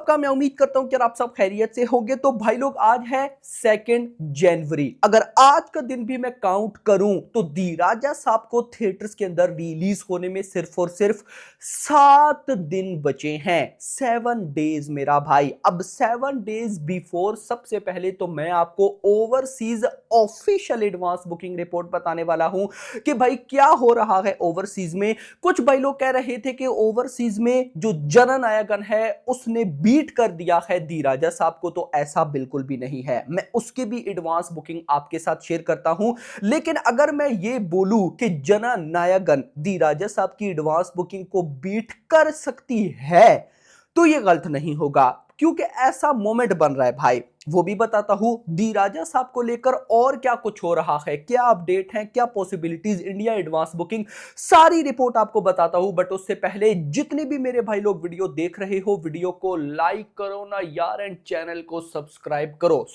सबका मैं उम्मीद करता हूं कि आप सब खैरियत से होंगे। तो भाई लोग आज है 2 जनवरी। अगर आज का दिन भी मैं काउंट करूं तो दी राजा साहब को थिएटर्स के अंदर रिलीज होने में सिर्फ और सिर्फ 7 दिन बचे हैं। 7 डेज मेरा भाई। अब 7 डेज बिफोर सबसे पहले तो मैं आपको overseas official advance booking report बताने वाला हूं कि भाई क्या हो रहा है ओवरसीज में। कुछ भाई लोग कह रहे थे कि ओवरसीज में जो जननायकन है उसने बीट कर दिया है दी राजा साहब को, तो ऐसा बिल्कुल भी नहीं है। मैं उसके भी एडवांस बुकिंग आपके साथ शेयर करता हूं। लेकिन अगर मैं ये बोलूं कि जननायकन दी राजा साहब की एडवांस बुकिंग को बीट कर सकती है तो ये गलत नहीं होगा, क्योंकि ऐसा मोमेंट बन रहा है भाई। वो भी बताता हूं दी राजा साहब को लेकर और क्या कुछ हो रहा है, क्या अपडेट है, क्या पॉसिबिलिटीज, इंडिया एडवांस बुकिंग, सारी रिपोर्ट आपको बताता हूं। बट उससे पहले जितने भी मेरे भाई लोग वीडियो देख रहे हो, वीडियो को लाइक करो ना यार एंड चैनल को सब्सक्राइब करो।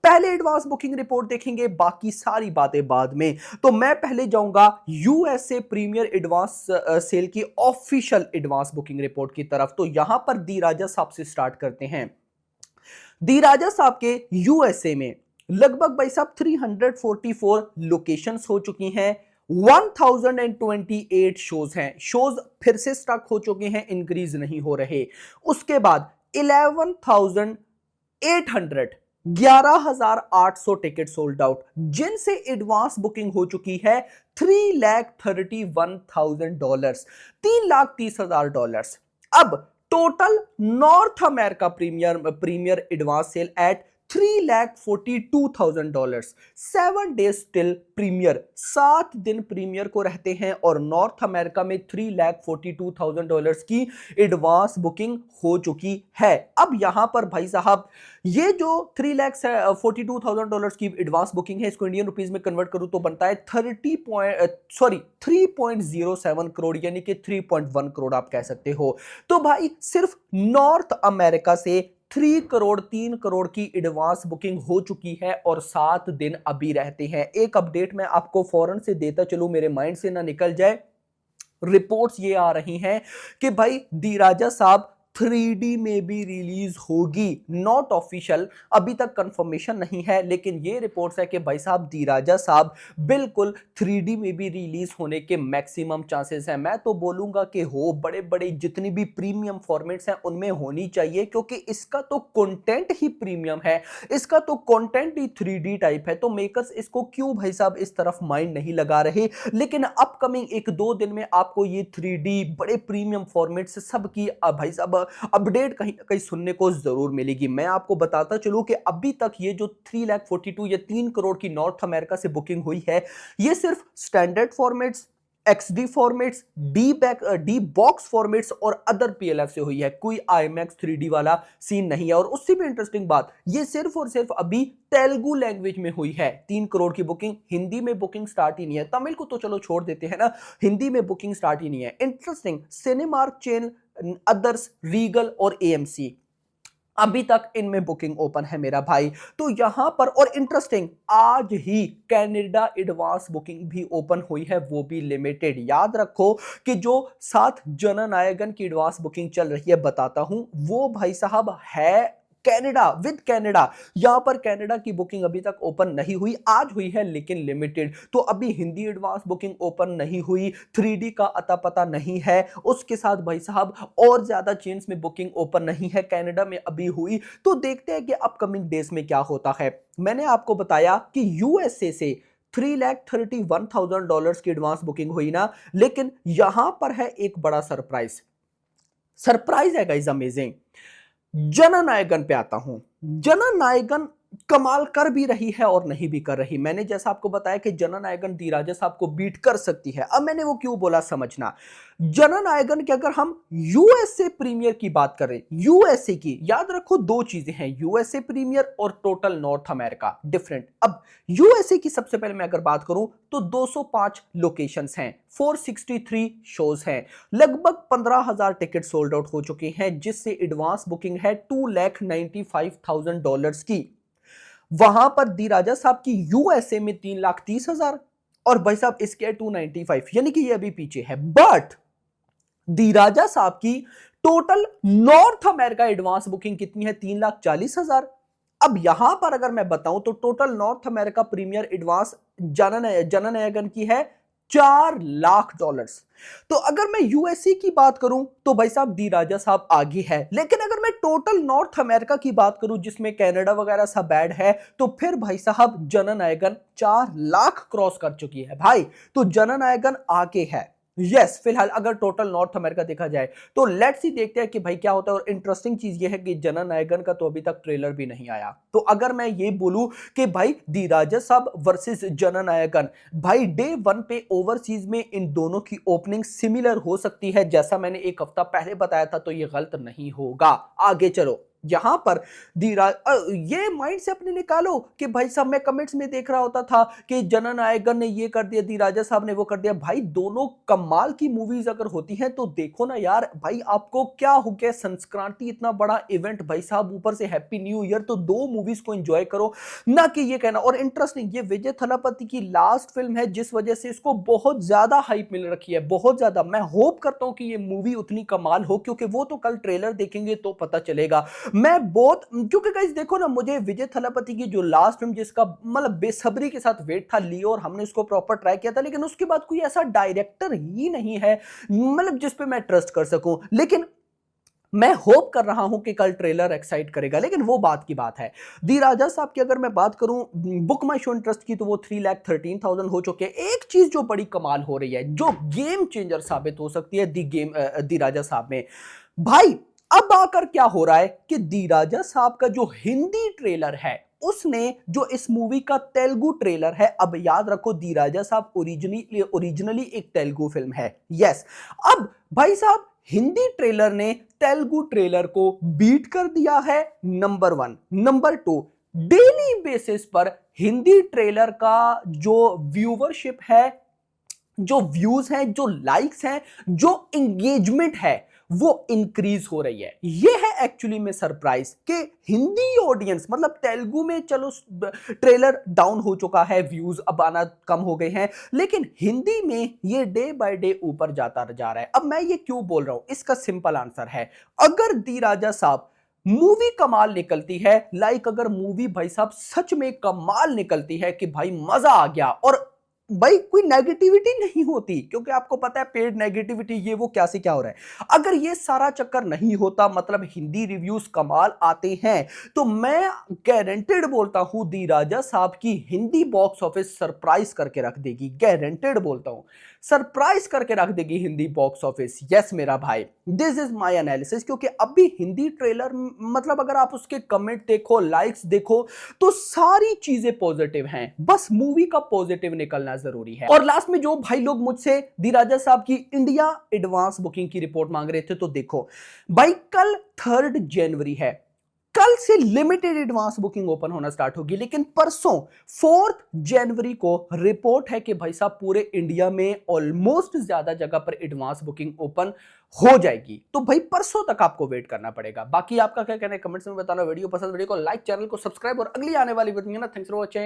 पहले एडवांस बुकिंग रिपोर्ट देखेंगे, बाकी सारी बातें बाद में। तो मैं पहले जाऊंगा यूएसए प्रीमियर एडवांस सेल की ऑफिशियल एडवांस बुकिंग रिपोर्ट की तरफ। तो यहां पर दी राजा साहब से स्टार्ट करते हैं। दी राजा साहब के यूएसए में लगभग भाई साहब 344 लोकेशंस हो चुकी हैं। 1028 शोज हैं। शोज फिर से स्टक हो चुके हैं, इंक्रीज नहीं हो रहे। उसके बाद 11,800 टिकट सोल्ड आउट, जिनसे एडवांस बुकिंग हो चुकी है $3,31,000, $3,30,000। अब total North America premiere advance sale at $3,42,000। 7 days till premiere, 7 दिन प्रीमियर को रहते हैं और नॉर्थ अमेरिका में $3,42,000 की एडवांस बुकिंग हो चुकी है। अब यहां पर भाई साहब ये जो $3,42,000 की एडवांस बुकिंग है, इसको इंडियन रुपीज में कन्वर्ट करूं तो बनता है 3.07 करोड़, यानी कि 3.1 करोड़ आप कह सकते हो। तो भाई सिर्फ नॉर्थ अमेरिका से 3 करोड़ की एडवांस बुकिंग हो चुकी है और 7 दिन अभी रहते हैं। एक अपडेट मैं आपको फौरन से देता चलूं, मेरे माइंड से ना निकल जाए। रिपोर्ट्स ये आ रही हैं कि भाई दी राजा साहब 3D में भी रिलीज होगी। नॉट ऑफिशियल, अभी तक कंफर्मेशन नहीं है, लेकिन ये रिपोर्ट्स है कि भाई साहब दी राजा साहब बिल्कुल 3D में भी रिलीज होने के मैक्सिमम चांसेस हैं। मैं तो बोलूंगा कि हो, बड़े बड़े जितनी भी प्रीमियम फॉर्मेट्स हैं उनमें होनी चाहिए, क्योंकि इसका तो कंटेंट ही प्रीमियम है, इसका तो कंटेंट ही 3D टाइप है। तो मेकर्स इसको क्यों भाई साहब इस तरफ माइंड नहीं लगा रहे। लेकिन अपकमिंग 1-2 दिन में आपको ये 3D बड़े प्रीमियम फॉर्मेट से सबकी भाई साहब अपडेट कहीं ना कहीं सुनने को जरूर मिलेगी। मैं आपको बताता चलूं कि अभी तक ये जो 3,42,000 या 3 करोड़ की नॉर्थ अमेरिका से बुकिंग हुई है, ये सिर्फ standard formats, XD formats, D box formats और अदर PLF से हुई है। कोई IMAX 3D वाला सीन नहीं है। और उससे भी इंटरेस्टिंग बात, ये सिर्फ और सिर्फ अभी तेलुगु लैंग्वेज में हुई है। 3 करोड़ की बुकिंग, हिंदी में बुकिंग स्टार्ट ही नहीं है। तमिल को तो चलो छोड़ देते हैं ना, हिंदी में बुकिंग स्टार्ट ही नहीं है। Interesting, Cinemark chain, others, Regal और AMC, अभी तक इनमें बुकिंग ओपन है मेरा भाई। तो यहां पर और इंटरेस्टिंग, आज ही कनाडा एडवांस बुकिंग भी ओपन हुई है, वो भी लिमिटेड। याद रखो कि जो 7 जननायकन की एडवांस बुकिंग चल रही है, बताता हूं, वो भाई साहब है कनाडा, विद कनाडा। यहां पर कनाडा की बुकिंग अभी तक ओपन नहीं हुई, आज हुई है लेकिन लिमिटेड। तो अभी हिंदी एडवांस बुकिंग ओपन नहीं हुई, 3D का अता पता नहीं है। उसके साथ भाई साहब और ज्यादा चेन्स में बुकिंग ओपन नहीं है, कनाडा में अभी हुई। तो देखते हैं कि अपकमिंग डेज में क्या होता है। मैंने आपको बताया कि यूएसए से $3,31,000 की एडवांस बुकिंग हुई ना, लेकिन यहां पर है एक बड़ा सरप्राइज। सरप्राइज है गाइस, अमेजिंग। जननायकन पे आता हूं। जननायकन कमाल कर भी रही है और नहीं भी कर रही। मैंने जैसा आपको बताया कि जननायकन दी राजा साहब को बीट कर सकती है। अब मैंने वो क्यों बोला समझना। जननायकन की अगर हम यूएसए प्रीमियर की बात करें, यूएसए की, याद रखो 2 चीजें हैं, यूएसए प्रीमियर और टोटल नॉर्थ अमेरिका, डिफरेंट। अब यूएसए की सबसे पहले मैं अगर बात करूं तो 205 लोकेशंस हैं, 463 शोज हैं, लगभग 15,000 टिकट सोल्ड आउट हो चुके हैं, जिससे एडवांस बुकिंग है $2,95,000 की। वहां पर दी राजा साहब की यूएसए में 3,30,000 और भाई साहब इसके 295, यानी कि ये अभी पीछे है। बट दी राजा साहब की total North America advance booking कितनी है? 3,40,000। अब यहां पर अगर मैं बताऊं तो total North America premiere advance Jananayagan की है $4 लाख। तो अगर मैं यूएसए की बात करूं तो भाई साहब दी राजा साहब आगे है, लेकिन अगर मैं टोटल नॉर्थ अमेरिका की बात करूं जिसमें कनाडा वगैरह सब ऐड है, तो फिर भाई साहब जननायकन 4 लाख क्रॉस कर चुकी है भाई। तो जननायकन आगे है। यस, फिलहाल अगर टोटल नॉर्थ अमेरिका देखा जाए तो लेट्स ही देखते हैं कि भाई क्या होता है। और इंटरेस्टिंग चीज ये है कि जननायकन का तो अभी तक ट्रेलर भी नहीं आया। तो अगर मैं ये बोलूं कि भाई दी राजा साहब वर्सेस जननायकन, भाई डे 1 पे ओवरसीज में इन दोनों की ओपनिंग सिमिलर हो सकती है, जैसा मैंने एक हफ्ता पहले बताया था, तो ये गलत नहीं होगा। आगे चलो, यहां पर ये माइंड से अपने निकालो कि भाई साहब मैं कमेंट्स में देख रहा होता था कि जननायकन ने ये कर दिया, दी राजा साहब ने वो कर दिया। भाई दोनों कमाल की मूवीज अगर होती हैं तो देखो ना यार। भाई आपको क्या हो गया, संक्रांति इतना बड़ा इवेंट भाई साहब, ऊपर से हैप्पी न्यू ईयर, तो दो मूवीज को एंजॉय करो ना कि ये कहना। और इंटरेस्टिंग, ये विजय थलापति की लास्ट फिल्म है जिस वजह से इसको बहुत ज्यादा हाइप मिल रखी है, बहुत ज्यादा। मैं होप करता हूं कि ये मूवी उतनी कमाल हो, क्योंकि वो तो कल ट्रेलर देखेंगे तो पता चलेगा। मैं बहुत, क्योंकि गाइस देखो ना, मुझे विजय थलापति की जो लास्ट फिल्म जिसका मतलब बेसब्री के साथ वेट था, लियो, और हमने उसको प्रॉपर ट्राई किया था, लेकिन उसके बाद कोई ऐसा डायरेक्टर ही नहीं है मतलब जिस पे मैं ट्रस्ट कर सकूं। लेकिन मैं होप कर रहा हूं कि कल ट्रेलर एक्साइट करेगा। लेकिन वो बात की बात है। दी राजा साहब की अगर मैं बात करूं बुक माई शो इंटरेस्ट की, तो वो 3,13,000 हो चुके हैं। एक चीज जो बड़ी कमाल हो रही है, जो गेम चेंजर साबित हो सकती है दी राजा साहब में, भाई अब आकर क्या हो रहा है कि दी राजा साहब का जो हिंदी ट्रेलर है, उसने जो इस मूवी का तेलुगु ट्रेलर है, अब याद रखो दी राजा साहब ओरिजिनली एक तेलुगु फिल्म है। यस, अब भाई साहब हिंदी ट्रेलर ने तेलुगु ट्रेलर को बीट कर दिया है, नंबर 1। नंबर 2, डेली बेसिस पर हिंदी ट्रेलर का जो व्यूवरशिप है, जो व्यूज हैं, जो लाइक्स हैं, जो एंगेजमेंट है, वो इंक्रीज हो रही है। ये है एक्चुअली में सरप्राइज कि हिंदी ऑडियंस, मतलब तेलुगु में चलो ट्रेलर डाउन हो चुका है, व्यूज अब आना कम हो गए हैं, लेकिन हिंदी में ये डे बाय डे ऊपर जाता जा रहा है। अब मैं ये क्यों बोल रहा हूं, इसका सिंपल आंसर है, अगर दी राजा साहब मूवी कमाल निकलती है, लाइक अगर मूवी भाई साहब सच में कमाल निकलती है कि भाई मजा आ गया, और भाई कोई नेगेटिविटी नहीं होती, क्योंकि आपको पता है पेड नेगेटिविटी ये वो क्या से क्या हो रहा है, अगर ये सारा चक्कर नहीं होता, मतलब हिंदी रिव्यूज कमाल आते हैं, तो मैं गारंटेड बोलता हूं दी राजा साहब की हिंदी बॉक्स ऑफिस सरप्राइज करके रख देगी। गारंटेड बोलता हूं, सरप्राइज करके रख देगी हिंदी बॉक्स ऑफिस। यस मेरा भाई, दिस इज माय एनालिसिस। क्योंकि अभी हिंदी ट्रेलर, मतलब अगर आप उसके कमेंट देखो, लाइक्स देखो, तो सारी चीजें पॉजिटिव हैं, बस मूवी का पॉजिटिव निकलना जरूरी है। और लास्ट में जो भाई लोग मुझसे दी राजा साहब की इंडिया एडवांस बुकिंग की रिपोर्ट मांग रहे थे, तो देखो भाई कल 3 जनवरी है, कल से लिमिटेड एडवांस बुकिंग ओपन होना स्टार्ट होगी, लेकिन परसों 4 जनवरी को रिपोर्ट है कि भाई साहब पूरे इंडिया में ऑलमोस्ट ज्यादा जगह पर एडवांस बुकिंग ओपन हो जाएगी। तो भाई परसों तक आपको वेट करना पड़ेगा। बाकी आपका क्या कहना है कमेंट्स में बताना। वीडियो पसंद, वीडियो को लाइक, चैनल को सब्सक्राइब, और अगली आने वाली वीडियो ना, थैंक्स फॉर वॉचिंग।